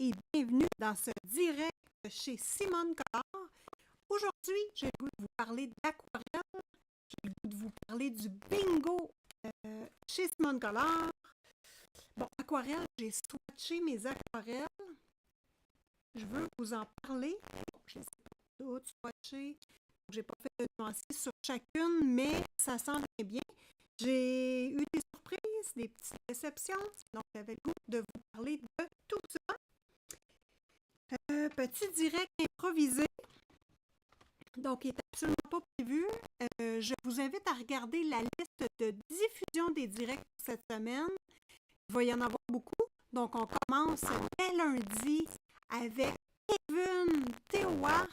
et bienvenue dans ce direct chez Simone Collard. Aujourd'hui, j'ai le goût de vous parler d'aquarelle, j'ai le goût de vous parler du bingo chez Simone Collard. Bon, aquarelle, j'ai swatché mes aquarelles. Je veux vous en parler. Bon, je ne les ai pas toutes swatchées. J'ai pas fait de nuances sur chacune, mais ça sent bien. J'ai eu des surprises, des petites déceptions. Donc, j'avais le goût de vous parler de tout ça. Petit direct improvisé. Donc, il n'est absolument pas prévu. Je vous invite à regarder la liste de diffusion des directs pour cette semaine. Il va y en avoir beaucoup. Donc, on commence dès lundi avec Kevin Théoard.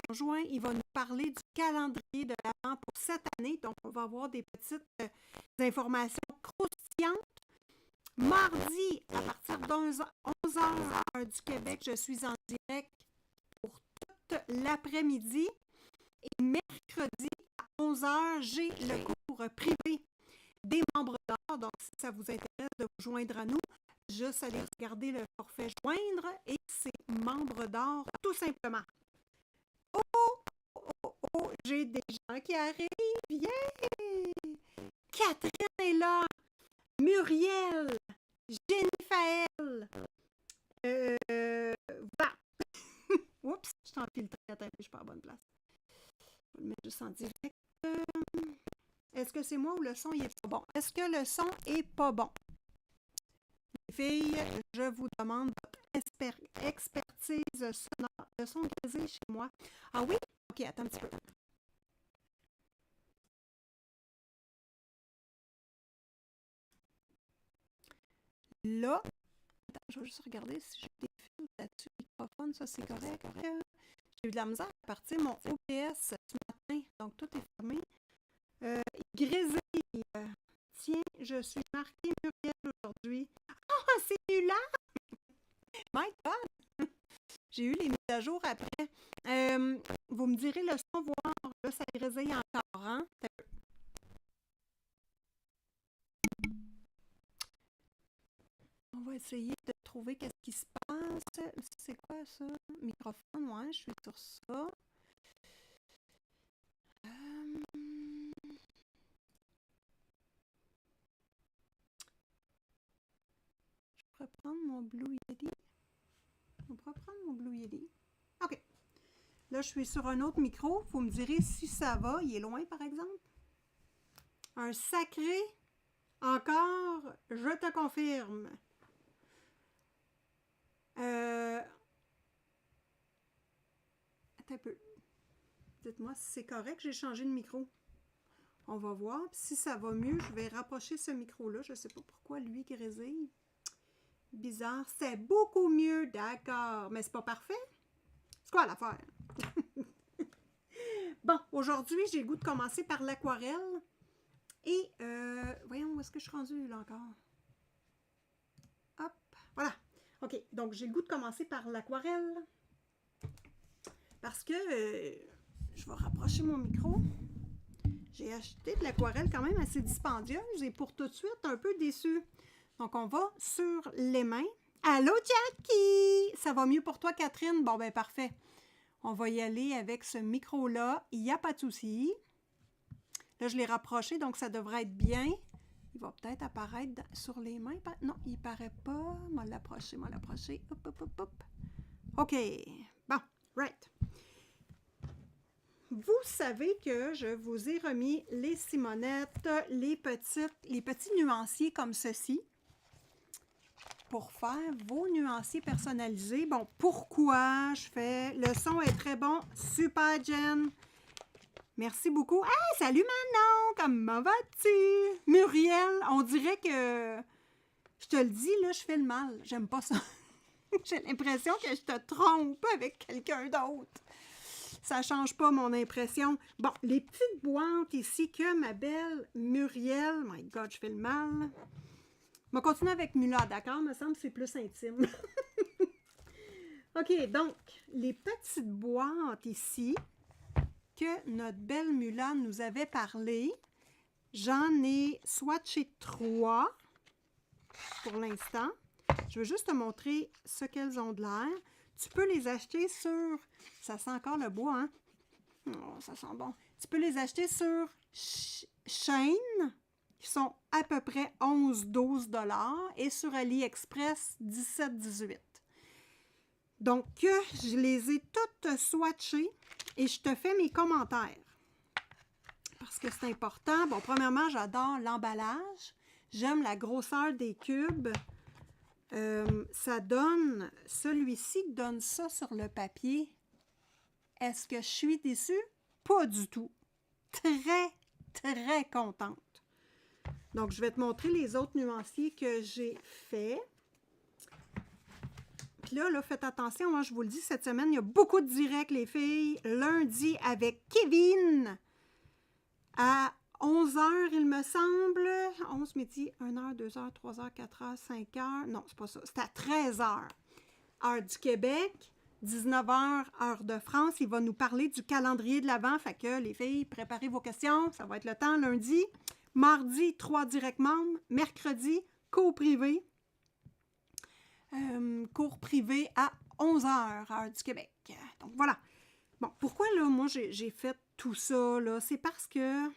En juin, il va nous parler du calendrier de l'Avent pour cette année. Donc, on va avoir des petites informations croustillantes. Mardi, à partir de 11h heure du Québec, je suis en direct pour toute l'après-midi. Et mercredi, à 11h, j'ai le cours privé des membres d'or. Donc, si ça vous intéresse de vous joindre à nous, juste aller regarder le forfait joindre et c'est membres d'or tout simplement. Oh, j'ai des gens qui arrivent. Yeah! Catherine est là. Muriel. Jennifer. Voilà. Oups, je suis en filtré. Attends, je suis pas à la bonne place. Je vais le mettre juste en direct. Est-ce que c'est moi ou le son il est pas bon? Est-ce que le son est pas bon? Les filles, je vous demande votre expertise sonore. Le son grisé chez moi. Ah oui? Ok, attends un petit peu. Là, attends, je vais juste regarder si j'ai des fils là-dessus. Microphone, ça c'est correct. J'ai eu de la misère à partir mon OBS ce matin, donc tout est fermé. Grisé. Tiens, je suis marquée Muriel aujourd'hui. Ah, c'est nul! My God! J'ai eu les mises à jour après. Vous me direz le son, voir, là, ça grésille encore, hein? On va essayer de trouver qu'est-ce qui se passe. C'est quoi ça? Microphone, ouais, je suis sur ça. Je pourrais prendre mon Blue Yeti. On pourrait prendre mon Blue Yeti. OK. Là, je suis sur un autre micro. Vous me direz si ça va. Il est loin, par exemple. Un sacré. Encore, je te confirme. Attends un peu. Dites-moi si c'est correct. J'ai changé de micro. On va voir. Puis si ça va mieux, je vais rapprocher ce micro-là. Je ne sais pas pourquoi lui grésille. Bizarre. C'est beaucoup mieux. D'accord. Mais c'est pas parfait. C'est quoi l'affaire? Bon, aujourd'hui, j'ai le goût de commencer par l'aquarelle. Et, voyons, où est-ce que je suis rendue là encore? Hop, voilà. OK, donc j'ai le goût de commencer par l'aquarelle. Parce que, je vais rapprocher mon micro. J'ai acheté de l'aquarelle quand même assez dispendieuse et pour tout de suite, un peu déçue. Donc, on va sur les mains. Allô, Jackie! Ça va mieux pour toi, Catherine? Bon, ben parfait. On va y aller avec ce micro-là. Il n'y a pas de souci. Là, je l'ai rapproché, donc ça devrait être bien. Il va peut-être apparaître sur les mains. Non, il ne paraît pas. Moi l'approcher. Hop, hop, hop, hop. OK. Bon, right. Vous savez que je vous ai remis les simonettes, les petits nuanciers comme ceci pour faire vos nuanciers personnalisés. Bon, pourquoi je fais... Le son est très bon. Super, Jen. Merci beaucoup. Hey, salut Manon! Comment vas-tu? Muriel, on dirait que... Je te le dis, là, je fais le mal. J'aime pas ça. J'ai l'impression que je te trompe avec quelqu'un d'autre. Ça change pas mon impression. Bon, les petites boîtes ici que ma belle Muriel... My God, je fais le mal. On va continuer avec Mula, d'accord? Me semble que c'est plus intime. OK, donc, les petites boîtes ici que notre belle Mula nous avait parlé. J'en ai swatché 3 pour l'instant. Je veux juste te montrer ce qu'elles ont de l'air. Tu peux les acheter sur... Ça sent encore le bois, hein? Oh, ça sent bon. Tu peux les acheter sur Shein, qui sont à peu près 11-12 $, et sur AliExpress, 17-18. Donc, je les ai toutes swatchées et je te fais mes commentaires. Parce que c'est important. Bon, premièrement, j'adore l'emballage. J'aime la grosseur des cubes. Ça donne... Celui-ci donne ça sur le papier. Est-ce que je suis déçue? Pas du tout. Très, très contente. Donc, je vais te montrer les autres nuanciers que j'ai faits. Puis là, faites attention, moi, je vous le dis, cette semaine, il y a beaucoup de directs, les filles. Lundi, avec Kevin, à 11h, il me semble. 11 midi, 1h, 2h, 3h, 4h, 5h. Non, c'est pas ça. C'est à 13h, heure du Québec. 19h, heure de France. Il va nous parler du calendrier de l'Avent. Fait que, les filles, préparez vos questions. Ça va être le temps lundi. Mardi, 3 directs membres. Mercredi, cours privé. Cours privé à 11h, heure du Québec. Donc, voilà. Bon, pourquoi, là, moi, j'ai fait tout ça, là? C'est parce que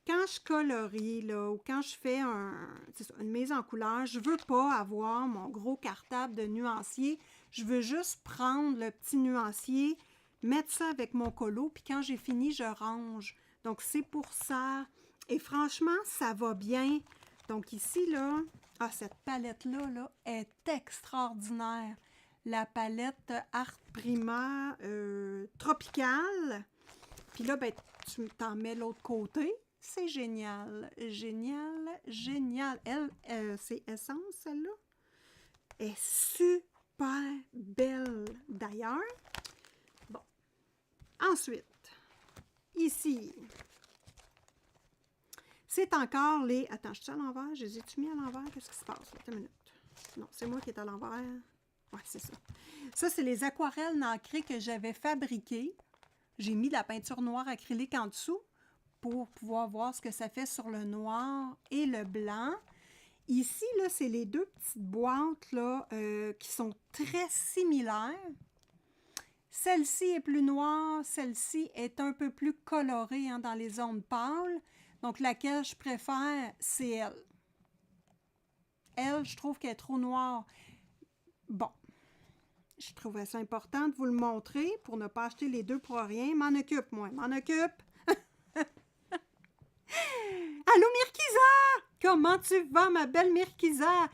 quand je colorie, là, ou quand je fais une mise en couleur, je veux pas avoir mon gros cartable de nuancier. Je veux juste prendre le petit nuancier, mettre ça avec mon colo, puis quand j'ai fini, je range. Donc, c'est pour ça. Et franchement, ça va bien. Donc, ici, là, cette palette-là là, est extraordinaire. La palette Art Prima Tropicale. Puis là, ben, tu t'en mets l'autre côté. C'est génial. Génial, génial. Elle, c'est Essence, celle-là. Elle est super belle, d'ailleurs. Bon. Ensuite, ici, c'est encore les... Attends, je suis à l'envers? Je les ai-tu mis à l'envers? Qu'est-ce qui se passe? Attends une minute. Non, c'est moi qui est à l'envers. Oui, c'est ça. Ça, c'est les aquarelles nacrées que j'avais fabriquées. J'ai mis de la peinture noire acrylique en dessous pour pouvoir voir ce que ça fait sur le noir et le blanc. Ici, là, c'est les deux petites boîtes là, qui sont très similaires. Celle-ci est plus noire, celle-ci est un peu plus colorée hein, dans les zones pâles. Donc, laquelle je préfère, c'est elle. Elle, je trouve qu'elle est trop noire. Bon, je trouvais ça important de vous le montrer pour ne pas acheter les deux pour rien. M'en occupe, moi, m'en occupe. Allô, Myrkisa! Comment tu vas, ma belle Myrkisa?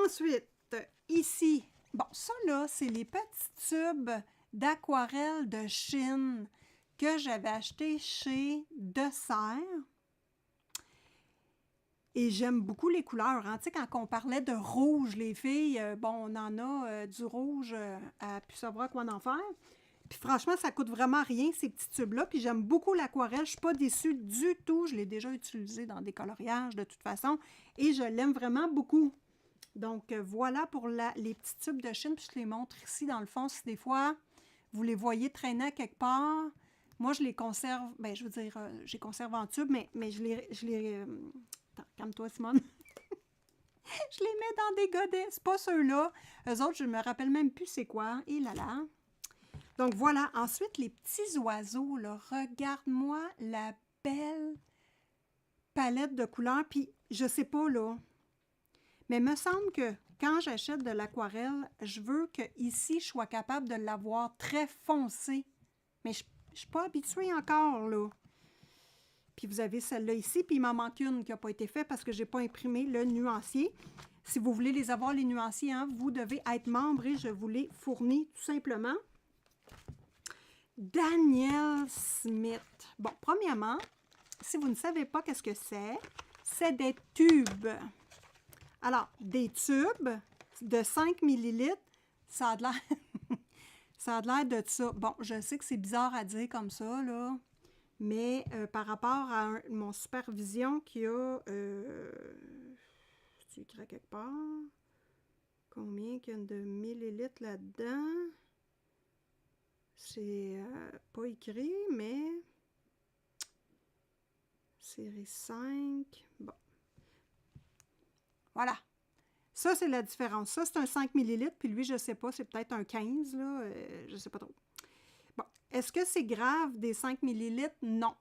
Ensuite, ici, bon, ça là, c'est les petits tubes d'aquarelle de Chine que j'avais acheté chez Dessert. Et j'aime beaucoup les couleurs. Hein. Tu sais, quand on parlait de rouge, les filles, bon, on en a du rouge à plus savoir quoi en faire. Puis franchement, ça coûte vraiment rien, ces petits tubes-là. Puis j'aime beaucoup l'aquarelle. Je ne suis pas déçue du tout. Je l'ai déjà utilisé dans des coloriages de toute façon. Et je l'aime vraiment beaucoup. Donc, voilà pour les petits tubes de Chine. Puis je les montre ici, dans le fond, si des fois, vous les voyez traîner à quelque part. Moi, je les conserve, ben je veux dire, je les conserve en tube, mais je les attends, calme-toi, Simone. Je les mets dans des godets. C'est pas ceux-là. Eux autres, je ne me rappelle même plus c'est quoi. Et là là. Donc, voilà. Ensuite, les petits oiseaux, là. Regarde-moi la belle palette de couleurs. Puis, je sais pas, là. Mais il me semble que quand j'achète de l'aquarelle, je veux que ici je sois capable de l'avoir très foncé. Mais je ne suis pas habituée encore, là. Puis vous avez celle-là ici, puis il m'en manque une qui n'a pas été faite parce que je n'ai pas imprimé le nuancier. Si vous voulez les avoir, les nuanciers, hein, vous devez être membre et je vous les fournis tout simplement. Daniel Smith. Bon, premièrement, si vous ne savez pas qu'est-ce que c'est des tubes. Alors, des tubes de 5 ml, ça a de l'air... ça a de l'air de ça. Bon, je sais que c'est bizarre à dire comme ça, là. Mais par rapport à mon supervision qui a... c'est écrit quelque part. Combien qu'il y a de millilitres là-dedans? C'est pas écrit, mais... Série 5. Bon. Voilà. Ça, c'est la différence. Ça, c'est un 5 ml, puis lui, je ne sais pas, c'est peut-être un 15, là, je ne sais pas trop. Bon, est-ce que c'est grave des 5 ml? Non.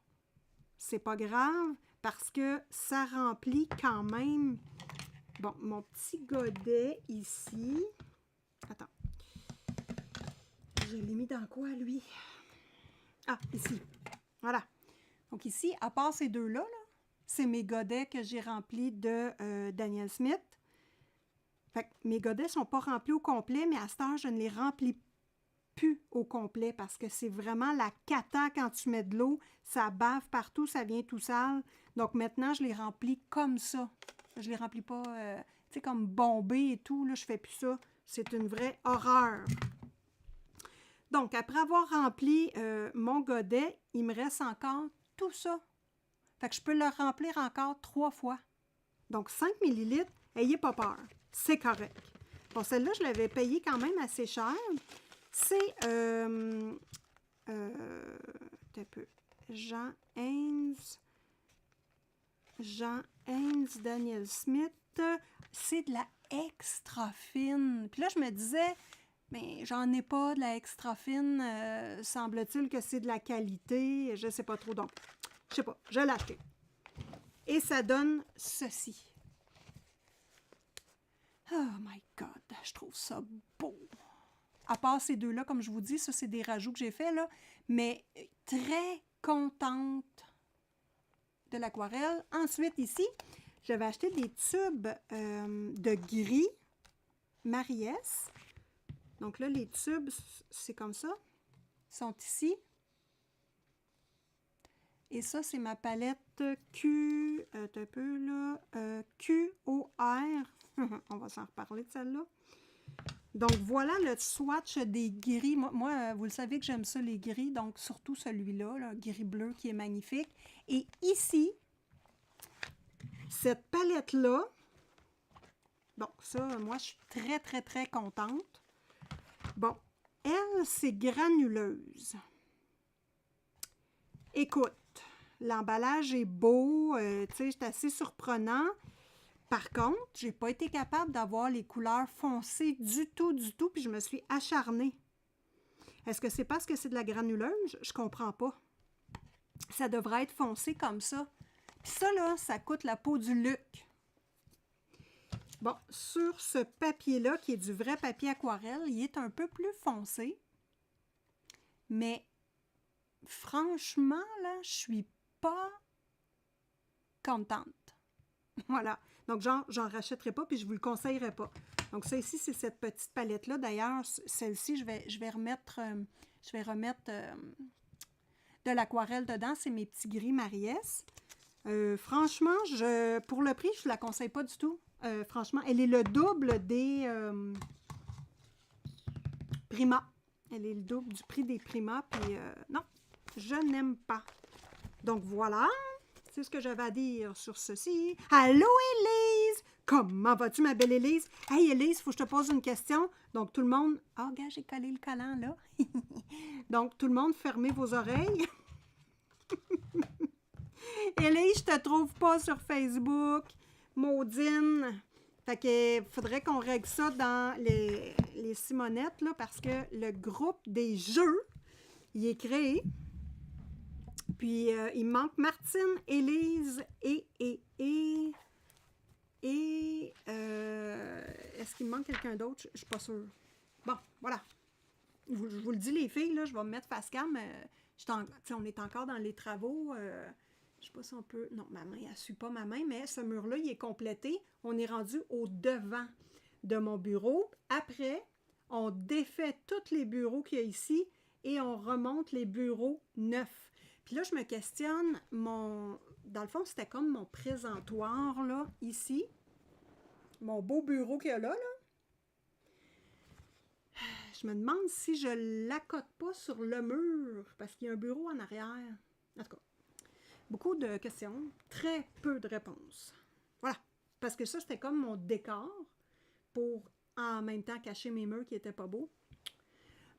C'est pas grave parce que ça remplit quand même. Bon, mon petit godet ici. Attends. Je l'ai mis dans quoi, lui? Ah, ici. Voilà. Donc ici, à part ces deux-là, là, c'est mes godets que j'ai remplis de Daniel Smith. Fait que mes godets ne sont pas remplis au complet, mais à cette heure, je ne les remplis plus au complet parce que c'est vraiment la cata quand tu mets de l'eau. Ça bave partout, ça vient tout sale. Donc maintenant, je les remplis comme ça. Je les remplis pas, tu sais, comme bombés et tout. Là, je fais plus ça. C'est une vraie horreur. Donc, après avoir rempli mon godet, il me reste encore tout ça. Fait que je peux le remplir encore 3 fois. Donc, 5 ml, ayez pas peur. C'est correct. Bon, celle-là, je l'avais payée quand même assez cher. C'est, un peu, Jean Haynes, Daniel Smith. C'est de la extra fine. Puis là, je me disais, mais j'en ai pas de la extra fine. Semble-t-il que c'est de la qualité. Je sais pas trop. Donc, je sais pas. Je l'ai acheté. Et ça donne ceci. Oh my God, je trouve ça beau. À part ces deux-là, comme je vous dis, ça, c'est des rajouts que j'ai faits, là. Mais très contente de l'aquarelle. Ensuite, ici, j'avais acheté des tubes de gris Marie-S. Donc là, les tubes, c'est comme ça. Ils sont ici. Et ça, c'est ma palette Q, un peu là, QOR. On va s'en reparler de celle-là. Donc, voilà le swatch des gris. Moi, vous le savez que j'aime ça, les gris. Donc, surtout celui-là, là, gris bleu qui est magnifique. Et ici, cette palette-là, bon, ça, moi, je suis très, très, très contente. Bon, elle, c'est granuleuse. Écoute, l'emballage est beau, tu sais, c'est assez surprenant. Par contre, j'ai pas été capable d'avoir les couleurs foncées du tout, puis je me suis acharnée. Est-ce que c'est parce que c'est de la granuleuse? Je comprends pas. Ça devrait être foncé comme ça. Puis ça, là, ça coûte la peau du Luc. Bon, sur ce papier-là, qui est du vrai papier aquarelle, il est un peu plus foncé. Mais franchement, là, je suis pas contente. Voilà. Donc, j'en rachèterai pas, puis je vous le conseillerais pas. Donc, ça ici, c'est cette petite palette-là. D'ailleurs, celle-ci, je vais remettre de l'aquarelle dedans. C'est mes petits gris Marie-S. Franchement, pour le prix, je ne la conseille pas du tout. Franchement, elle est le double des Prima. Elle est le double du prix des Prima. Puis, non, je n'aime pas. Donc, voilà. C'est ce que j'avais à dire sur ceci. Allô, Élise! Comment vas-tu, ma belle Élise? Hey, Élise, il faut que je te pose une question. Donc, tout le monde... Ah, regarde, j'ai collé le collant, là. Donc, tout le monde, fermez vos oreilles. Élise, je te trouve pas sur Facebook. Maudine. Fait que faudrait qu'on règle ça dans les Simonettes, là, parce que le groupe des jeux, il est créé. Puis, il manque Martine, Élise est-ce qu'il me manque quelqu'un d'autre? Je ne suis pas sûre. Bon, voilà. Je vous le dis, les filles, là, je vais me mettre face cam. On est encore dans les travaux. Je ne sais pas si on peut... Non, ma main, elle ne suit pas ma main, mais ce mur-là, il est complété. On est rendu au devant de mon bureau. Après, on défait tous les bureaux qu'il y a ici et on remonte les bureaux neufs. Puis là, je me questionne, dans le fond, c'était comme mon présentoir, là, ici. Mon beau bureau qu'il y a là. Je me demande si je l'accote pas sur le mur, parce qu'il y a un bureau en arrière. En tout cas, beaucoup de questions, très peu de réponses. Voilà, parce que ça, c'était comme mon décor pour en même temps cacher mes murs qui n'étaient pas beaux.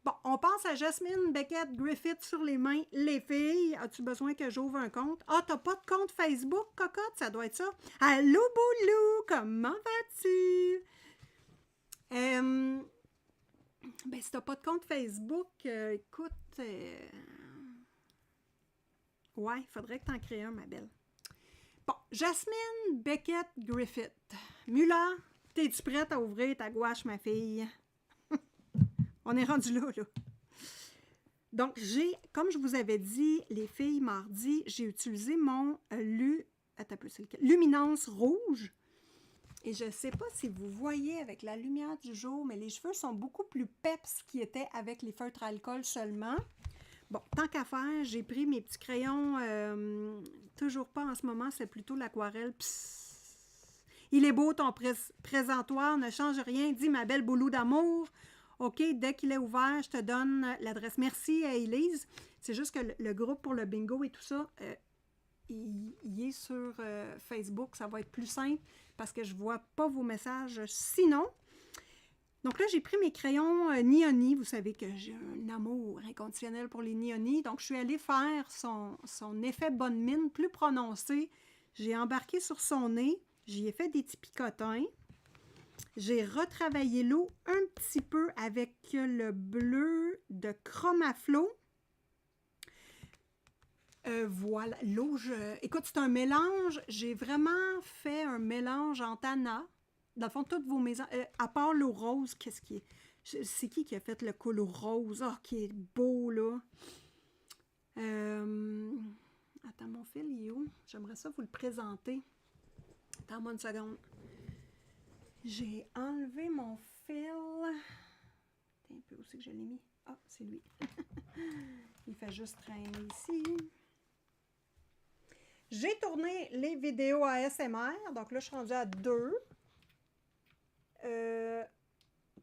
Bon, on pense à Jasmine Beckett Griffith sur les mains. Les filles, as-tu besoin que j'ouvre un compte? Ah, t'as pas de compte Facebook, cocotte? Ça doit être ça. Allô, Boulou, comment vas-tu? Ben, si t'as pas de compte Facebook, écoute, ouais, il faudrait que t'en crées un, ma belle. Bon, Jasmine Beckett Griffith. Mula, t'es-tu prête à ouvrir ta gouache, ma fille? On est rendu là, là. Donc, comme je vous avais dit, les filles, mardi, j'ai utilisé mon luminance rouge. Et je ne sais pas si vous voyez avec la lumière du jour, mais les cheveux sont beaucoup plus peps qu'ils étaient avec les feutres alcool seulement. Bon, tant qu'à faire, j'ai pris mes petits crayons, toujours pas en ce moment, c'est plutôt l'aquarelle. Il est beau ton présentoir, ne change rien, dit ma belle boulou d'amour. OK, dès qu'il est ouvert, je te donne l'adresse. Merci à Elise. C'est juste que le groupe pour le bingo et tout ça, il est sur Facebook. Ça va être plus simple parce que je ne vois pas vos messages sinon. Donc là, j'ai pris mes crayons Nioni. Vous savez que j'ai un amour inconditionnel pour les Nioni. Donc, je suis allée faire son effet bonne mine plus prononcé. J'ai embarqué sur son nez. J'y ai fait des petits picotins. J'ai retravaillé l'eau un petit peu avec le bleu de Chromaflo. Voilà, l'eau, écoute, c'est un mélange. J'ai vraiment fait un mélange en Tana. Dans le fond, toutes vos maisons, à part l'eau rose, qu'est-ce qui est? C'est qui a fait le colo rose? Ah, qui est beau, là. Attends, mon fil, il est où? J'aimerais ça vous le présenter. Attends-moi une seconde. J'ai enlevé mon fil. Un peu aussi que je l'ai mis. Ah, c'est lui. Il fait juste traîner ici. J'ai tourné les vidéos ASMR. Donc là, je suis rendue à 2.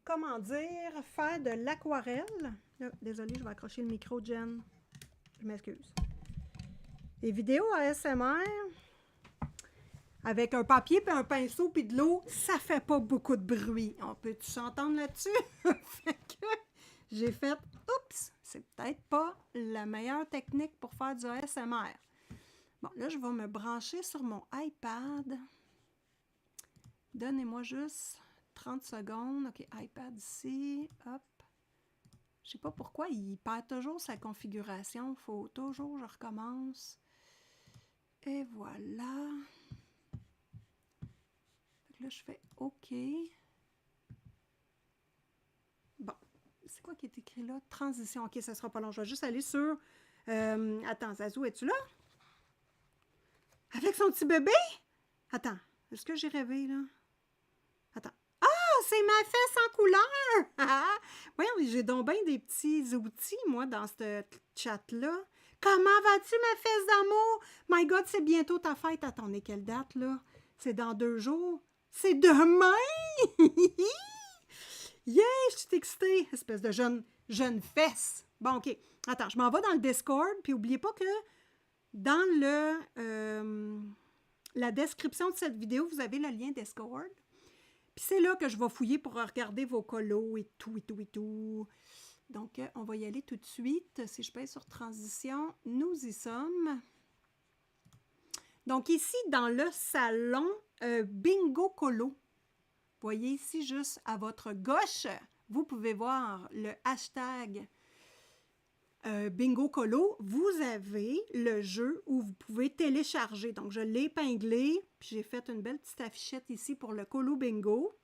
Comment dire? Faire de l'aquarelle. Désolée, je vais accrocher le micro, Jen. Je m'excuse. Les vidéos ASMR... Avec un papier, puis un pinceau, puis de l'eau, ça fait pas beaucoup de bruit. On peut-tu s'entendre là-dessus? Fait que j'ai fait, oups, c'est peut-être pas la meilleure technique pour faire du ASMR. Bon, là, je vais me brancher sur mon iPad. Donnez-moi juste 30 secondes. OK, iPad ici, hop. Je sais pas pourquoi, il perd toujours sa configuration. Il faut toujours, je recommence. Et voilà. Là, je fais OK. Bon, c'est quoi qui est écrit là? Transition. OK, ça sera pas long. Je vais juste aller sur... attends, Zazou, es-tu là? Avec son petit bébé? Attends, est-ce que j'ai rêvé, là? Attends. Ah, c'est ma fesse en couleur! Voyons, j'ai donc bien des petits outils, moi, dans ce chat-là. Comment vas-tu, ma fesse d'amour? My God, c'est bientôt ta fête. Attendez, quelle date, là? C'est dans 2 jours. C'est demain! Yeah, je suis excitée! Espèce de jeune fesse. Bon, OK. Attends, je m'en vais dans le Discord, puis n'oubliez pas que dans la description de cette vidéo, vous avez le lien Discord. Puis c'est là que je vais fouiller pour regarder vos colos et tout, et tout, et tout. Donc, on va y aller tout de suite. Si je pèse sur transition, nous y sommes. Donc, ici, dans le salon Bingo Colo, voyez ici, juste à votre gauche, vous pouvez voir le hashtag Bingo Colo. Vous avez le jeu où vous pouvez télécharger. Donc, je l'ai épinglé, puis j'ai fait une belle petite affichette ici pour le Colo Bingo.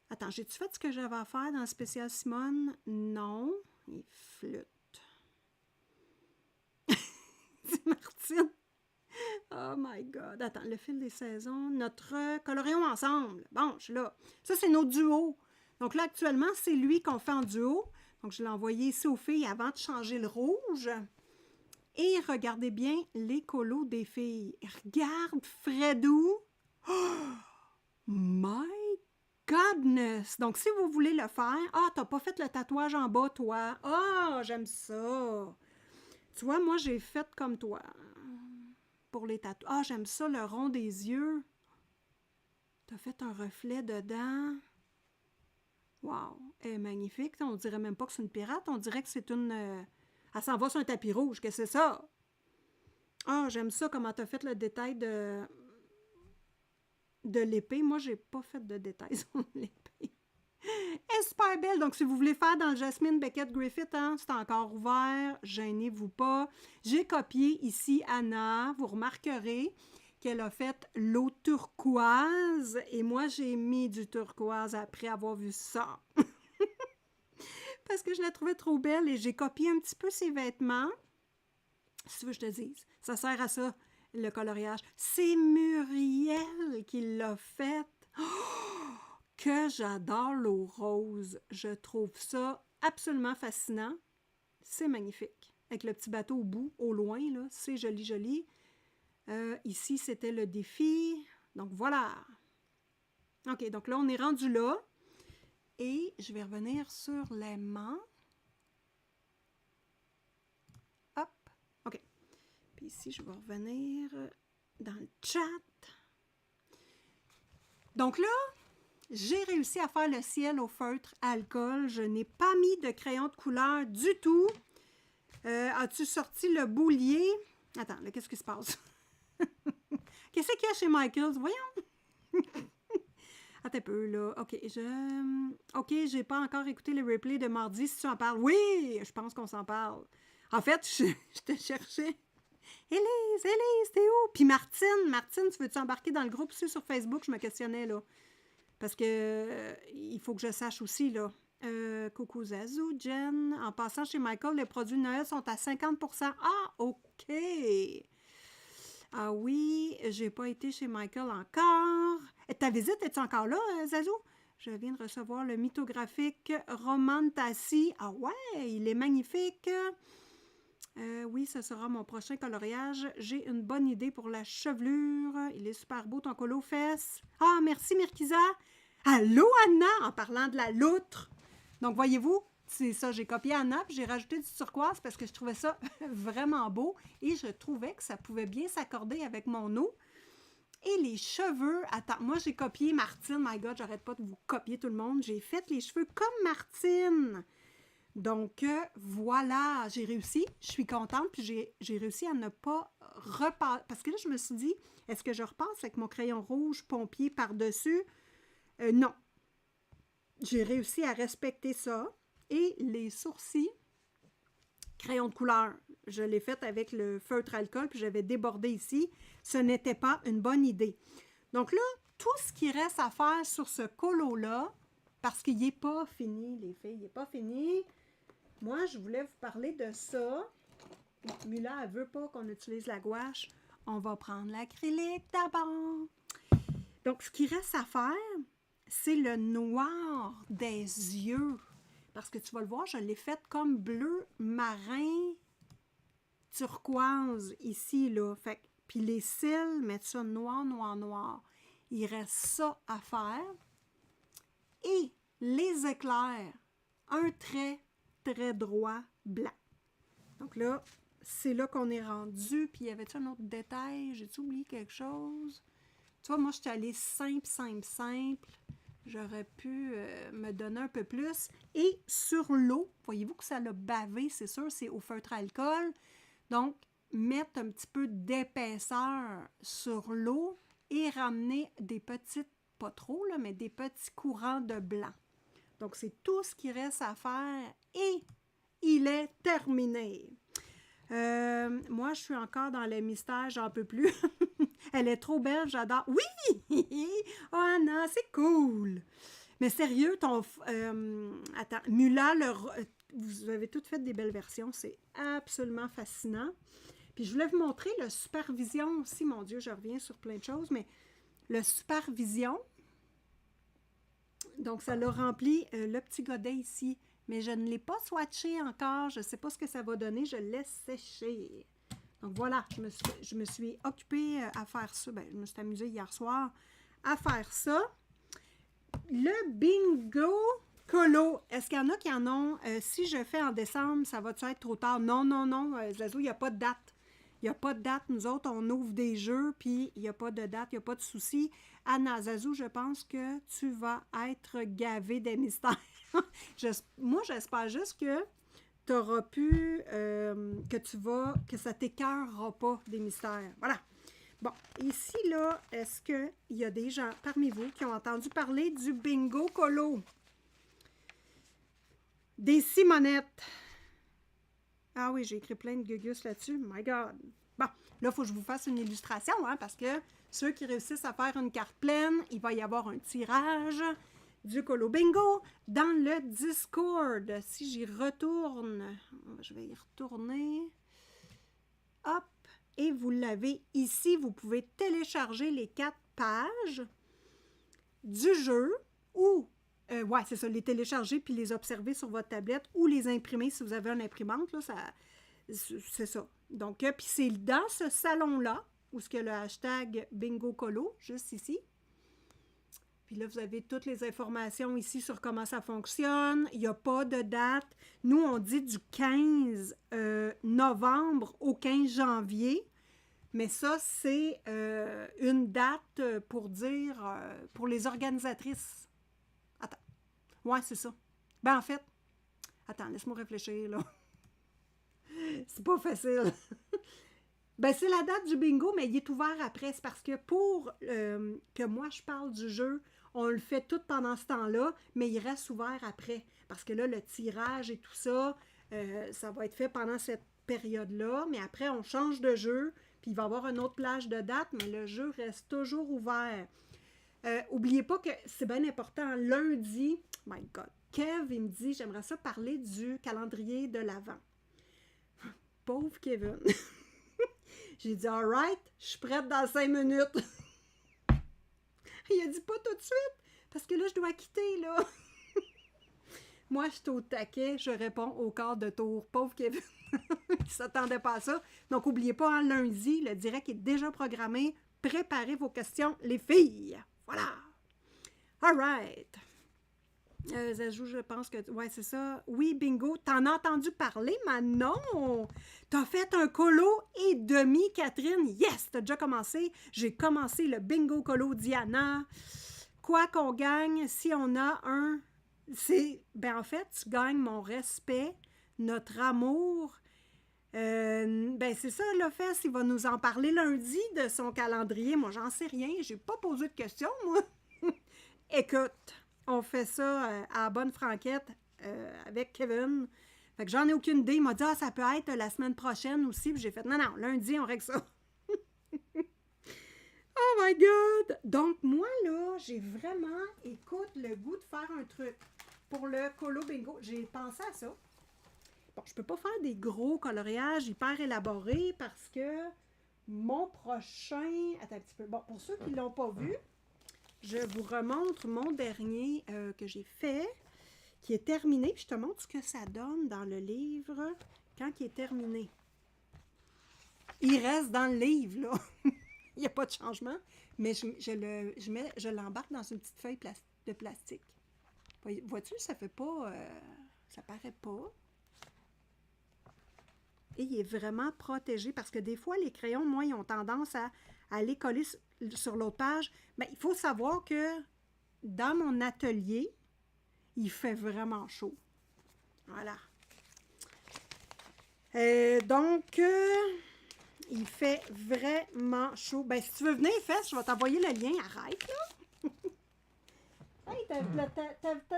Attends, j'ai-tu fait ce que j'avais à faire dans le spécial Simone? Non. Il flûte. C'est Martine. Oh my God. Attends, le fil des saisons. Notre colorion ensemble. Bon, je suis là. Ça, c'est nos duos. Donc là, actuellement, c'est lui qu'on fait en duo. Donc, je l'ai envoyé ici aux filles avant de changer le rouge. Et regardez bien les colos des filles. Regarde, Fredou. Oh, my goodness! Donc, si vous voulez le faire... Ah, t'as pas fait le tatouage en bas, toi. Ah, j'aime ça. Tu vois, moi, j'ai fait comme toi. Pour les tatouages. Ah, j'aime ça, le rond des yeux. T'as fait un reflet dedans. Wow! Elle est magnifique. On dirait même pas que c'est une pirate. On dirait que c'est une... Elle s'en va sur un tapis rouge. Qu'est-ce que c'est ça? Ah, j'aime ça, comment tu as fait le détail de l'épée. Moi, j'ai pas fait de détail sur l'épée. Elle est super belle. Donc, si vous voulez faire dans le Jasmine Beckett Griffith, hein, c'est encore ouvert. Gênez-vous pas. J'ai copié ici Anna. Vous remarquerez qu'elle a fait l'eau turquoise. Et moi, j'ai mis du turquoise après avoir vu ça. Parce que je la trouvais trop belle et j'ai copié un petit peu ses vêtements. Si tu veux que je te dise, ça sert à ça, le coloriage. C'est Muriel qui l'a fait. Oh, que j'adore l'eau rose. Je trouve ça absolument fascinant. C'est magnifique. Avec le petit bateau au bout, au loin, là, c'est joli, joli. Ici, c'était le défi. Donc, voilà. OK, donc là, on est rendu là. Et je vais revenir sur l'aimant. Hop. OK. Puis ici, je vais revenir dans le chat. Donc là, j'ai réussi à faire le ciel au feutre alcool. Je n'ai pas mis de crayon de couleur du tout. As-tu sorti le boulier? Attends, là, qu'est-ce qui se passe? Qu'est-ce qu'il y a chez Michaels? Voyons! Attends un peu, là. OK, j'ai pas encore écouté le replay de mardi, si tu en parles. Oui, je pense qu'on s'en parle. En fait, je te cherchais. Élise, t'es où? Puis Martine, tu veux-tu embarquer dans le groupe aussi sur Facebook? Je me questionnais, là. Parce que il faut que je sache aussi, là. Coucou Zazou, Jen. En passant chez Michael, les produits de Noël sont à 50%. Ah, OK! Ah oui, j'ai pas été chez Michael encore. Ta visite, es-tu encore là, Zazou? Je viens de recevoir le mythographique Roman Tassi. Ah ouais, il est magnifique. Oui, ce sera mon prochain coloriage. J'ai une bonne idée pour la chevelure. Il est super beau, ton colo fesses. Ah, merci, Mirkiza. Allô, Anna, en parlant de la loutre. Donc, voyez-vous, c'est ça, j'ai copié Anna, puis j'ai rajouté du turquoise parce que je trouvais ça vraiment beau et je trouvais que ça pouvait bien s'accorder avec mon eau. Et les cheveux, attends, moi j'ai copié Martine, my God, j'arrête pas de vous copier tout le monde. J'ai fait les cheveux comme Martine. Donc, voilà, j'ai réussi, je suis contente, puis j'ai réussi à ne pas repasser. Parce que là, je me suis dit, est-ce que je repasse avec mon crayon rouge pompier par-dessus? Non. J'ai réussi à respecter ça. Et les sourcils, crayon de couleur, je l'ai fait avec le feutre alcool, puis j'avais débordé ici. Ce n'était pas une bonne idée. Donc là, tout ce qui reste à faire sur ce colo-là, parce qu'il n'est pas fini, les filles, il n'est pas fini. Moi, je voulais vous parler de ça. Mula, elle ne veut pas qu'on utilise la gouache. On va prendre l'acrylique d'abord. Donc, ce qui reste à faire, c'est le noir des yeux. Parce que tu vas le voir, je l'ai fait comme bleu marin turquoise ici, là. Fait, puis les cils, mettre ça noir, noir, noir. Il reste ça à faire. Et les éclairs, un trait très droit blanc. Donc là, c'est là qu'on est rendu. Puis y avait-tu un autre détail? J'ai-tu oublié quelque chose? Tu vois, moi, je suis allée simple. J'aurais pu me donner un peu plus. Et sur l'eau, voyez-vous que ça l'a bavé, c'est sûr, c'est au feutre alcool. Donc, mettre un petit peu d'épaisseur sur l'eau et ramener des petites, pas trop, là, mais des petits courants de blanc. Donc, c'est tout ce qui reste à faire et il est terminé. Moi, je suis encore dans les mystères, j'en peux plus. Elle est trop belle, j'adore. Oui! Oh, Anna, c'est cool! Mais sérieux, attends, Mula, vous avez toutes fait des belles versions, c'est absolument fascinant. Puis je voulais vous montrer le Supervision aussi, mon Dieu, je reviens sur plein de choses, mais le Supervision, donc ça l'a rempli le petit godet ici, mais je ne l'ai pas swatché encore, je ne sais pas ce que ça va donner, je le laisse sécher. Donc voilà, je me suis occupée à faire ça. Ben, je me suis amusée hier soir à faire ça. Le bingo colo, est-ce qu'il y en a qui en ont? Si je fais en décembre, ça va-tu être trop tard? Non, Zazou, il n'y a pas de date. Il n'y a pas de date. Nous autres, on ouvre des jeux, puis il n'y a pas de date, il n'y a pas de souci. Anna, Zazou, je pense que tu vas être gavée des mystères. Moi, j'espère juste que tu auras pu, que ça t'écœurera pas des mystères. Voilà. Bon, ici, là, est-ce qu'il y a des gens parmi vous qui ont entendu parler du bingo colo? Des simonettes. Ah oui, j'ai écrit plein de gugus là-dessus. My God. Bon, là, il faut que je vous fasse une illustration, hein, parce que ceux qui réussissent à faire une carte pleine, il va y avoir un tirage du colo bingo dans le Discord. Si j'y retourne, je vais y retourner. Hop, et vous l'avez ici. Vous pouvez télécharger les 4 pages du jeu ou, ouais, c'est ça, les télécharger puis les observer sur votre tablette ou les imprimer si vous avez une imprimante, là, c'est ça. Donc, puis c'est dans ce salon-là où il y a le hashtag Bingo Colo, juste ici. Puis là, vous avez toutes les informations ici sur comment ça fonctionne. Il n'y a pas de date. Nous, on dit du 15 novembre au 15 janvier. Mais ça, c'est une date pour dire, pour les organisatrices. Attends. Ouais, c'est ça. Ben, en fait, attends, laisse-moi réfléchir, là. C'est pas facile. Ben, c'est la date du bingo, mais il est ouvert après. C'est parce que pour que moi, je parle du jeu, on le fait tout pendant ce temps-là, mais il reste ouvert après. Parce que là, le tirage et tout ça, ça va être fait pendant cette période-là. Mais après, on change de jeu, puis il va y avoir une autre plage de date, mais le jeu reste toujours ouvert. Oubliez pas que c'est bien important. Lundi, my God, Kev, il me dit, j'aimerais ça parler du calendrier de l'Avent. Pauvre Kevin. J'ai dit, all right, je suis prête dans 5 minutes. Il a dit, pas tout de suite, parce que là, je dois quitter, là. Moi, je suis au taquet, je réponds au quart de tour. Pauvre Kevin, il ne s'attendait pas à ça. Donc, n'oubliez pas, hein, lundi, le direct est déjà programmé. Préparez vos questions, les filles. Voilà. All right. Zazou, je pense que... Ouais, c'est ça. Oui, bingo. T'en as entendu parler, Manon? T'as fait un colo et demi, Catherine. Yes! T'as déjà commencé. J'ai commencé le bingo colo Diana. Quoi qu'on gagne, si on a un... C'est... Ben, en fait, tu gagnes mon respect, notre amour. Ben, c'est ça, le Fest. Il va nous en parler lundi de son calendrier. Moi, j'en sais rien. J'ai pas posé de questions, moi. Écoute... On fait ça à la bonne franquette avec Kevin. Fait que j'en ai aucune idée. Il m'a dit, ah, ça peut être la semaine prochaine aussi. Puis j'ai fait, non, lundi, on règle ça. Oh my God! Donc, moi, là, j'ai vraiment, écoute, le goût de faire un truc pour le colo bingo. J'ai pensé à ça. Bon, je peux pas faire des gros coloriages hyper élaborés parce que mon prochain... Attends un petit peu. Bon, pour ceux qui ne l'ont pas vu, je vous remontre mon dernier que j'ai fait, qui est terminé. Puis je te montre ce que ça donne dans le livre quand il est terminé. Il reste dans le livre, là. Il n'y a pas de changement. Mais je l'embarque dans une petite feuille de plastique. Vois-tu, ça fait pas... ça paraît pas. Et il est vraiment protégé parce que des fois, les crayons, moi, ils ont tendance à aller coller sur l'autre page. Mais il faut savoir que dans mon atelier, il fait vraiment chaud. Voilà. Donc, il fait vraiment chaud. Ben, si tu veux venir, Fess, je vais t'envoyer le lien. Arrête, là! Hey, t'as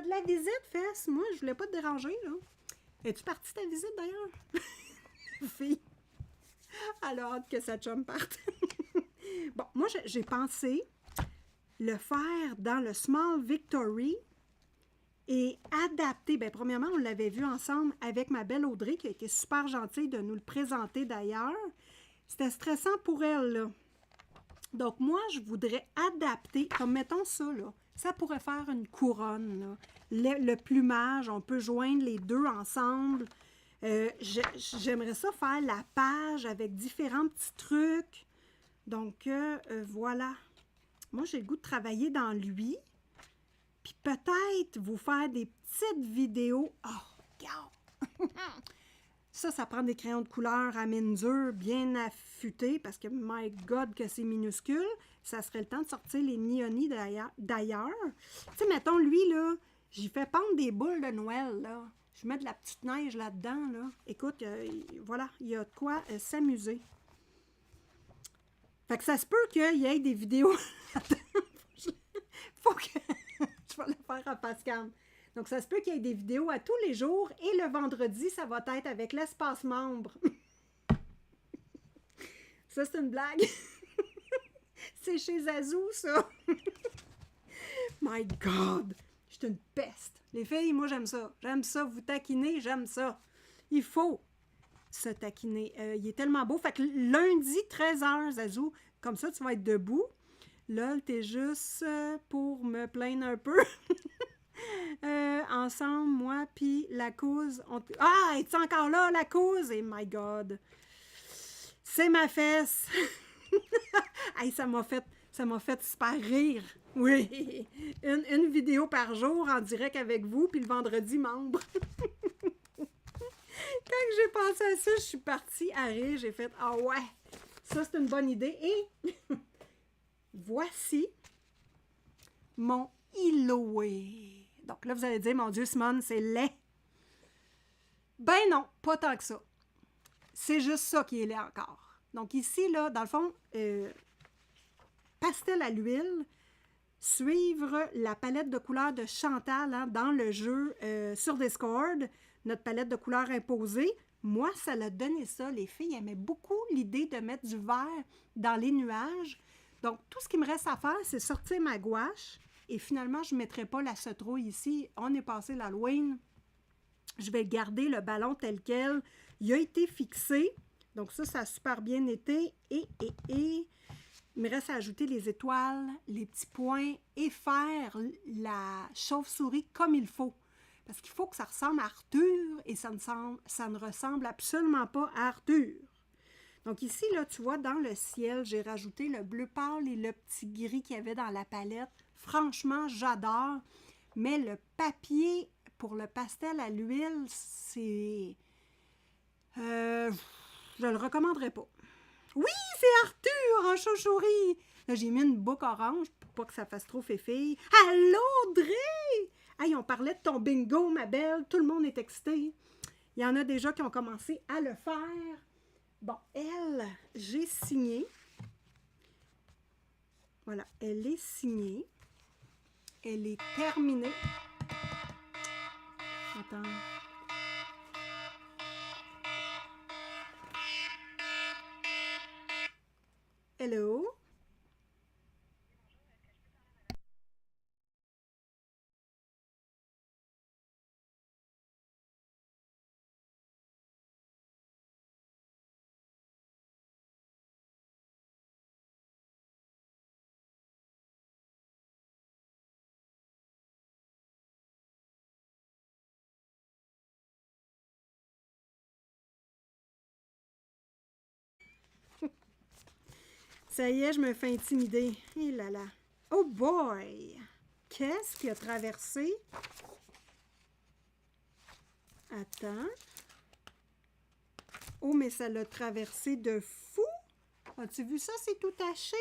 de la visite, Fess. Moi, je voulais pas te déranger, là. Es-tu partie ta visite, d'ailleurs? Fille. Elle a hâte que sa chum parte. Bon, moi, j'ai pensé le faire dans le Small Victory et adapter. Bien, premièrement, on l'avait vu ensemble avec ma belle Audrey, qui a été super gentille de nous le présenter d'ailleurs. C'était stressant pour elle, là. Donc, moi, je voudrais adapter, comme mettons ça, là. Ça pourrait faire une couronne, là. Le plumage, on peut joindre les deux ensemble. J'aimerais ça faire la page avec différents petits trucs. Donc, voilà. Moi, j'ai le goût de travailler dans lui. Puis peut-être vous faire des petites vidéos. Oh, regarde! Ça prend des crayons de couleur à mine dure, bien affûtés, parce que, my God, que c'est minuscule. Ça serait le temps de sortir les Miyoni d'ailleurs. Tu sais, mettons, lui, là, J'y fais pendre des boules de Noël, là. Je mets de la petite neige là-dedans, là. Écoute, voilà, il y a de quoi s'amuser. Fait que ça se peut qu'il y ait des vidéos là-dedans. Faut que... Je vais le faire à Pascal. Donc, ça se peut qu'il y ait des vidéos à tous les jours et le vendredi, ça va être avec l'espace membre. Ça, c'est une blague. C'est chez Zazou, ça. My God! Je suis une peste. Les filles, moi, j'aime ça. J'aime ça, vous taquiner, j'aime ça. Il faut se taquiner. Il est tellement beau. Fait que lundi, 13h, Zazou, comme ça, tu vas être debout. Là, t'es juste pour me plaindre un peu. Ensemble, moi, puis la cause. Ah, es-tu encore là, la cause? Et my God! C'est ma fesse! Hey, ça m'a fait super rire. Oui, une vidéo par jour en direct avec vous, puis le vendredi, membre. Quand j'ai pensé à ça, je suis partie à rire. J'ai fait « Ah ouais, ça c'est une bonne idée. » Et voici mon Iloé. Donc là, vous allez dire « Mon Dieu, Simone, c'est laid. » Ben non, pas tant que ça. C'est juste ça qui est laid encore. Donc ici, là, dans le fond, pastel à l'huile, suivre la palette de couleurs de Chantal hein, dans le jeu sur Discord, notre palette de couleurs imposée. Moi, ça l'a donné ça. Les filles aimaient beaucoup l'idée de mettre du vert dans les nuages. Donc, tout ce qui me reste à faire, c'est sortir ma gouache. Et finalement, je ne mettrai pas la citrouille ici. On est passé l'Halloween. Je vais garder le ballon tel quel. Il a été fixé. Donc ça, ça a super bien été. Et il me reste à ajouter les étoiles, les petits points et faire la chauve-souris comme il faut. Parce qu'il faut que ça ressemble à Arthur et ça ne ressemble absolument pas à Arthur. Donc ici, là, tu vois, dans le ciel, j'ai rajouté le bleu pâle et le petit gris qu'il y avait dans la palette. Franchement, j'adore. Mais le papier pour le pastel à l'huile, c'est... je le recommanderais pas. Oui, c'est Arthur en chauve-souris. Là, j'ai mis une boucle orange pour pas que ça fasse trop féfille. Allô, Audrey! Hey, on parlait de ton bingo, ma belle. Tout le monde est excité. Il y en a déjà qui ont commencé à le faire. Bon, elle, j'ai signé. Voilà, elle est signée. Elle est terminée. Attends. Hello? Ça y est, je me fais intimider. Eh là là. Oh boy! Qu'est-ce qui a traversé? Attends. Oh, mais ça l'a traversé de fou! As-tu vu ça? C'est tout taché.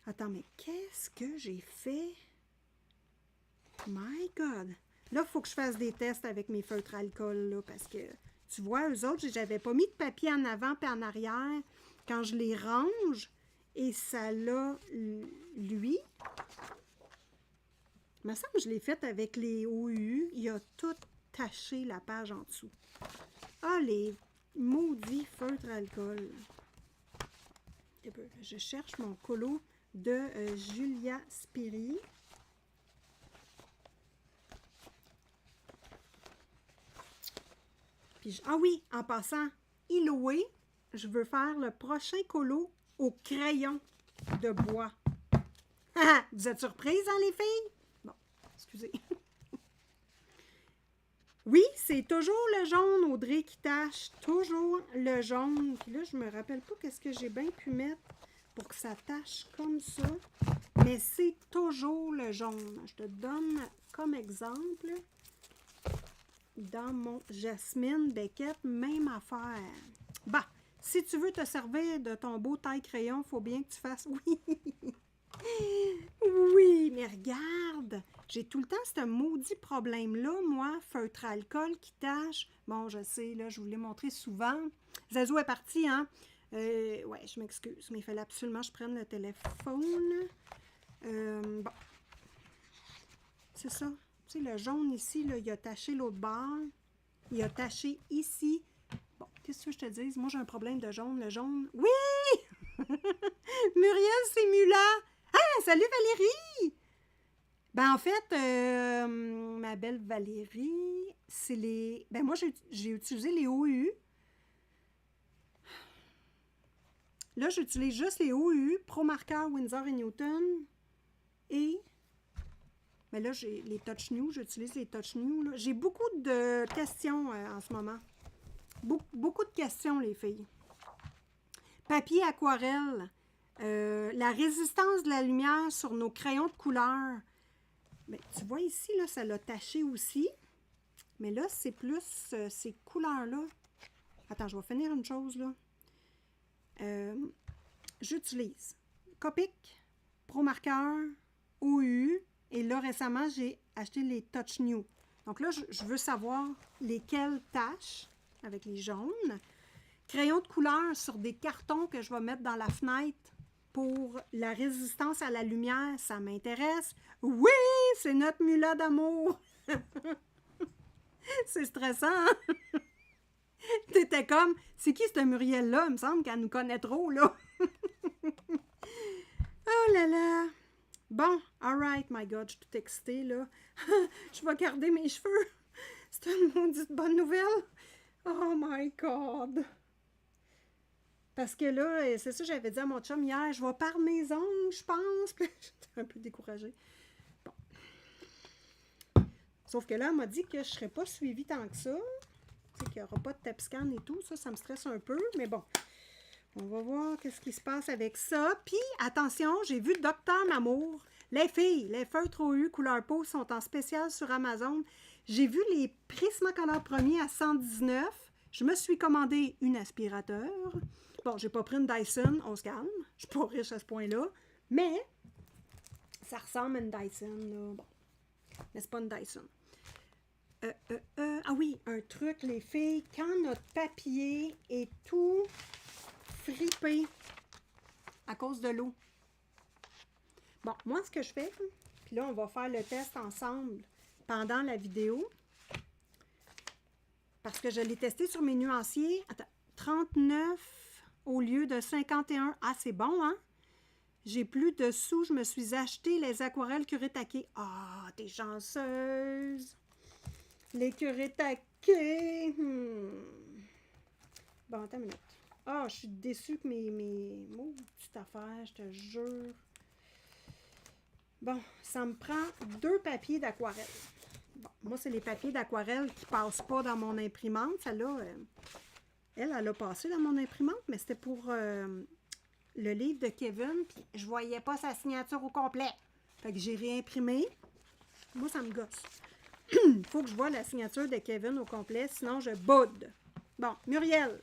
Attends, mais qu'est-ce que j'ai fait? My God! Là, il faut que je fasse des tests avec mes feutres alcool, là, parce que, tu vois, eux autres, j'avais pas mis de papier en avant et en arrière. Quand je les range, et ça l'a, lui, il me semble que je l'ai fait avec les OU. Il a tout taché la page en dessous. Ah, les maudits feutres alcool. Je cherche mon colo de Julia Spiri. Puis ah oui, en passant, Iloé, je veux faire le prochain colo au crayon de bois. Vous êtes surprises, hein, les filles? Bon, excusez. Oui, c'est toujours le jaune, Audrey, qui tâche. Toujours le jaune. Puis là, je me rappelle pas qu'est-ce que j'ai bien pu mettre pour que ça tâche comme ça. Mais c'est toujours le jaune. Je te donne comme exemple. Dans mon Jasmine Beckett, même affaire. Bah, si tu veux te servir de ton beau taille-crayon, il faut bien que tu fasses... Oui! Oui, mais regarde, j'ai tout le temps ce maudit problème-là, moi, feutre alcool qui tache. Bon, je sais, là, je vous l'ai montré souvent. Zazou est parti, hein? Ouais, je m'excuse, mais il fallait absolument que je prenne le téléphone. Bon, c'est ça. Tu sais, le jaune ici, là, il a taché l'autre bord. Il a taché ici. Bon, qu'est-ce que je te dis? Moi, j'ai un problème de jaune. Le jaune... Oui! Muriel, c'est Mula! Ah, salut Valérie! Ben, en fait, ma belle Valérie, c'est les... Ben, moi, j'ai utilisé les OU. Là, j'utilise juste les OU, Pro Marker, Winsor et Newton. Et... Mais là, j'ai les Touch New, j'utilise les Touch New. J'ai beaucoup de questions en ce moment. Beaucoup de questions, les filles. Papier aquarelle. La résistance de la lumière sur nos crayons de couleur. Ben, tu vois ici, là, ça l'a taché aussi. Mais là, c'est plus ces couleurs-là. Attends, je vais finir une chose, là. J'utilise Copic, Pro Marker, OU. Et là, récemment, j'ai acheté les Touch New. Donc là, je veux savoir lesquelles tâches avec les jaunes. Crayon de couleur sur des cartons que je vais mettre dans la fenêtre pour la résistance à la lumière, ça m'intéresse. Oui, c'est notre Mula d'amour. C'est stressant, hein? T'étais comme, c'est qui cette Muriel-là? Il me semble qu'elle nous connaît trop, là. Oh là là. Bon, alright, my God, je suis toute excitée, là. Je vais garder mes cheveux. C'est une maudite bonne nouvelle. Oh my God. Parce que là, c'est ça, j'avais dit à mon chum hier, je vais perdre mes ongles, je pense. J'étais un peu découragée. Bon. Sauf que là, elle m'a dit que je ne serais pas suivie tant que ça. Tu sais, qu'il n'y aura pas de TEP scan et tout. Ça me stresse un peu. Mais bon, on va voir qu'est-ce qui se passe avec ça. Puis, attention, j'ai vu Docteur Mamour. Les filles, les feutres OU couleur peau sont en spécial sur Amazon. J'ai vu les Prismacolor premiers à 119. Je me suis commandé une aspirateur. Bon, j'ai pas pris une Dyson, on se calme. Je suis pas riche à ce point-là. Mais, ça ressemble à une Dyson, là. Bon, mais c'est pas une Dyson. Ah oui, un truc, les filles, quand notre papier est tout fripé à cause de l'eau. Bon, moi, ce que je fais, puis là, on va faire le test ensemble pendant la vidéo. Parce que je l'ai testé sur mes nuanciers. Attends, 39 au lieu de 51. Ah, c'est bon, hein? J'ai plus de sous. Je me suis acheté les aquarelles Kuretake. Ah, t'es chanceuse! Les Kuretake! Bon, attends une minute. Ah, je suis déçue que mes petites affaires, je te jure. Bon, ça me prend 2 papiers d'aquarelle. Bon, moi, c'est les papiers d'aquarelle qui ne passent pas dans mon imprimante. Celle-là, elle a passé dans mon imprimante, mais c'était pour le livre de Kevin, puis je voyais pas sa signature au complet. Fait que j'ai réimprimé. Moi, ça me gosse. Il faut que je vois la signature de Kevin au complet, sinon je boude. Bon, Muriel,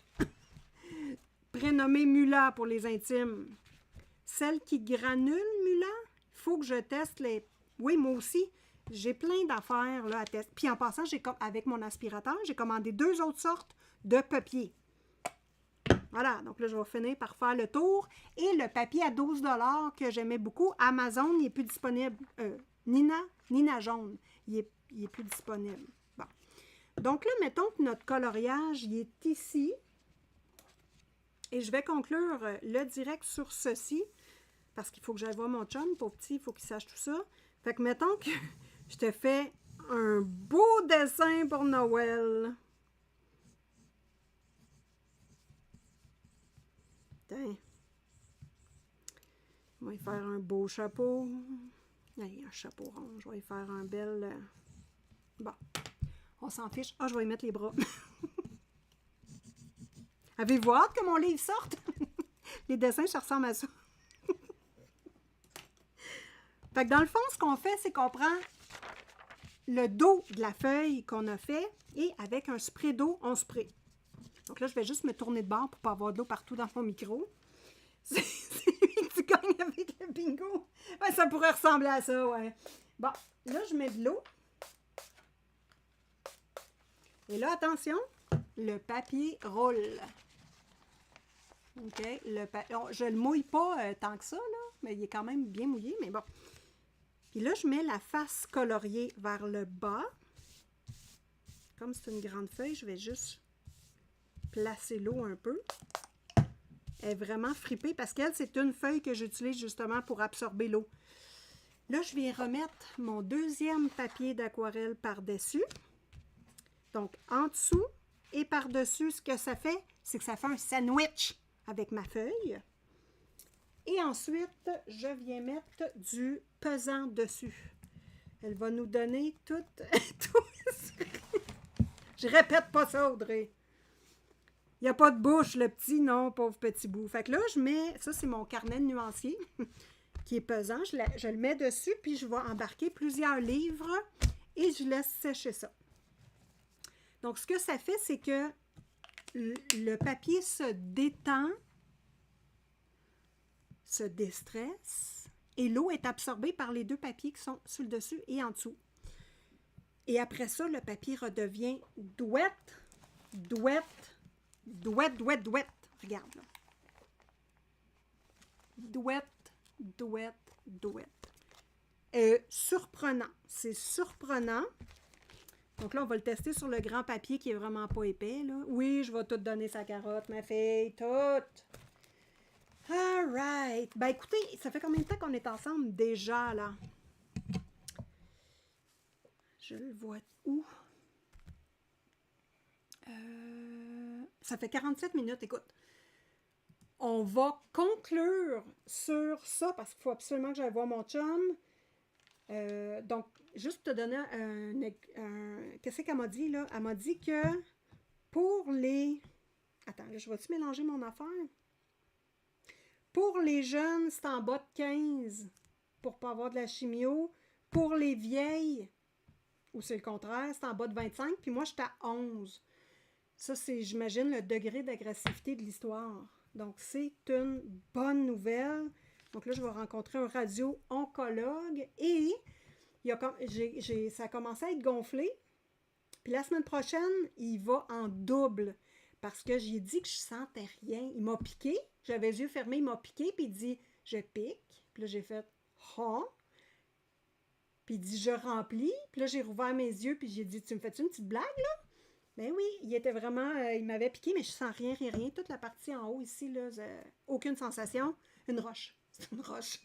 prénommée Mula pour les intimes. Celle qui granule, Mula, il faut que je teste les... Oui, moi aussi, j'ai plein d'affaires là, à tester. Puis en passant, avec mon aspirateur, j'ai commandé 2 autres sortes de papier. Voilà, donc là, je vais finir par faire le tour. Et le papier à 12 $ que j'aimais beaucoup, Amazon, il n'est plus disponible. Nina jaune, il est plus disponible. Bon. Donc là, mettons que notre coloriage, il est ici. Et je vais conclure le direct sur ceci. Parce qu'il faut que j'aille voir mon chum, pauvre petit, il faut qu'il sache tout ça. Fait que mettons que je te fais un beau dessin pour Noël. Tiens. On va y faire un beau chapeau. Allez, un chapeau rond. Je vais y faire un bel... Bon, on s'en fiche. Ah, je vais y mettre les bras. Avez-vous hâte que mon livre sorte? Les dessins, ça ressemble à ça. Fait que dans le fond, ce qu'on fait, c'est qu'on prend le dos de la feuille qu'on a fait et avec un spray d'eau, on spray. Donc là, je vais juste me tourner de bord pour ne pas avoir de l'eau partout dans mon micro. C'est lui qui gagne avec le bingo. Ça pourrait ressembler à ça, ouais. Bon, là, je mets de l'eau. Et là, attention, le papier roule. OK? Je le mouille pas tant que ça, là, mais il est quand même bien mouillé, mais bon. Puis là, je mets la face coloriée vers le bas. Comme c'est une grande feuille, je vais juste placer l'eau un peu. Elle est vraiment fripée parce qu'elle, c'est une feuille que j'utilise justement pour absorber l'eau. Là, je vais remettre mon deuxième papier d'aquarelle par-dessus. Donc, en dessous et par-dessus, ce que ça fait, c'est que ça fait un sandwich avec ma feuille. Et ensuite, je viens mettre du pesant dessus. Elle va nous donner tout. Je répète pas ça, Audrey. Il n'y a pas de bouche, le petit, non, pauvre petit bout. Fait que là, je mets, ça c'est mon carnet de nuancier qui est pesant. Je le mets dessus, puis je vais embarquer plusieurs livres et je laisse sécher ça. Donc, ce que ça fait, c'est que le papier se détend, se déstresse, et l'eau est absorbée par les deux papiers qui sont sur le dessus et en dessous. Et après ça, le papier redevient douette, douette, douette, douette, douette. Regarde, là. Douette, douette, douette. Surprenant. C'est surprenant. Donc là, on va le tester sur le grand papier qui est vraiment pas épais, là. Oui, je vais tout donner sa carotte, ma fille, tout. All right. Ben écoutez, ça fait combien de temps qu'on est ensemble déjà, là? Je le vois où? Ça fait 47 minutes, écoute. On va conclure sur ça parce qu'il faut absolument que j'aille voir mon chum. Donc, juste pour te donner qu'est-ce qu'elle m'a dit, là? Elle m'a dit que pour les... Attends, là, je vais-tu mélanger mon affaire? Pour les jeunes, c'est en bas de 15 pour ne pas avoir de la chimio. Pour les vieilles, ou c'est le contraire, c'est en bas de 25, puis moi, j'étais à 11. Ça, c'est, j'imagine, le degré d'agressivité de l'histoire. Donc, c'est une bonne nouvelle. Donc là, je vais rencontrer un radio-oncologue et ça a commencé à être gonflé. Puis la semaine prochaine, il va en double parce que j'ai dit que je sentais rien. Il m'a piqué. J'avais les yeux fermés, il m'a piqué, puis il dit « Je pique ». Puis là, j'ai fait « Ha ». Puis il dit « Je remplis ». Puis là, j'ai rouvert mes yeux, puis j'ai dit « Tu me fais-tu une petite blague, là? » Ben oui, il était vraiment... il m'avait piqué, mais je sens rien, rien, rien. Toute la partie en haut, ici, là, aucune sensation. Une roche. C'est une roche.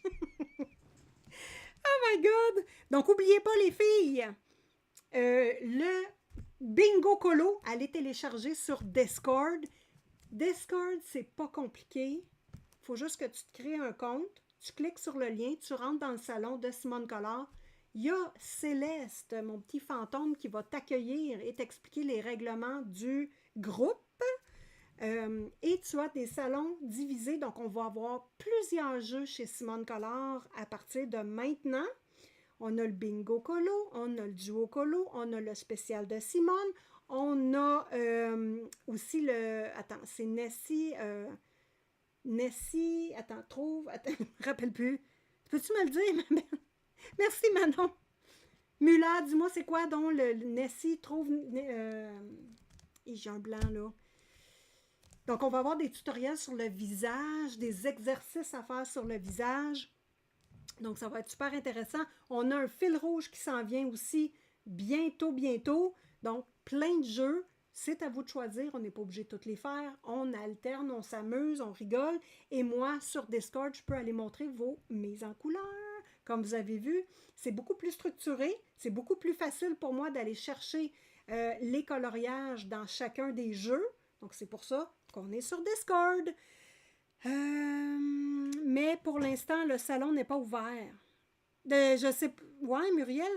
Oh my God! Donc, n'oubliez pas, les filles, le Bingo Colo, allez télécharger sur Discord. Discord, c'est pas compliqué. Il faut juste que tu te crées un compte, tu cliques sur le lien, tu rentres dans le salon de Simone Collard. Il y a Céleste, mon petit fantôme, qui va t'accueillir et t'expliquer les règlements du groupe. Et tu as des salons divisés, donc on va avoir plusieurs jeux chez Simone Collard à partir de maintenant. On a le Bingo Colo, on a le Duo Colo, on a le spécial de Simone, on a aussi le... Attends, c'est Nessie... Nessie... Attends, Attends, je me rappelle plus. Peux-tu me le dire? Merci, Manon. Muller, dis-moi, c'est quoi donc le Nessie trouve... Et j'ai un blanc, là. Donc, on va avoir des tutoriels sur le visage, des exercices à faire sur le visage. Donc, ça va être super intéressant. On a un fil rouge qui s'en vient aussi bientôt, bientôt. Donc, plein de jeux. C'est à vous de choisir. On n'est pas obligé de toutes les faire. On alterne, on s'amuse, on rigole. Et moi, sur Discord, je peux aller montrer vos mises en couleur. Comme vous avez vu, c'est beaucoup plus structuré. C'est beaucoup plus facile pour moi d'aller chercher les coloriages dans chacun des jeux. Donc, c'est pour ça qu'on est sur Discord. Mais pour l'instant, le salon n'est pas ouvert. Je sais... Ouais, Muriel,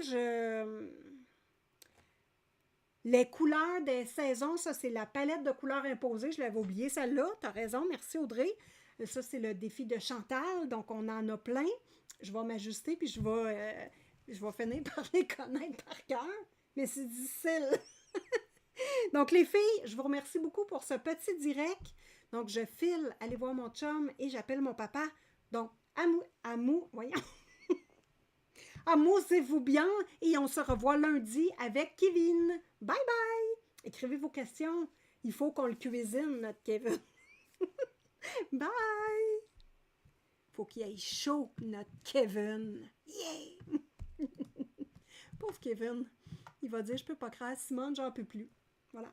les couleurs des saisons, ça, c'est la palette de couleurs imposée. Je l'avais oublié, celle-là. Tu as raison. Merci, Audrey. Ça, c'est le défi de Chantal. Donc, on en a plein. Je vais m'ajuster, puis je vais finir par les connaître par cœur. Mais c'est difficile. Donc, les filles, je vous remercie beaucoup pour ce petit direct. Donc, je file aller voir mon chum et j'appelle mon papa. Donc, voyons. Amusez-vous bien et on se revoit lundi avec Kevin. Bye bye! Écrivez vos questions. Il faut qu'on le cuisine, notre Kevin. Bye! Faut qu'il aille chaud, notre Kevin. Yeah! Pauvre Kevin. Il va dire, je peux pas croire, Simone, j'en peux plus. Voilà.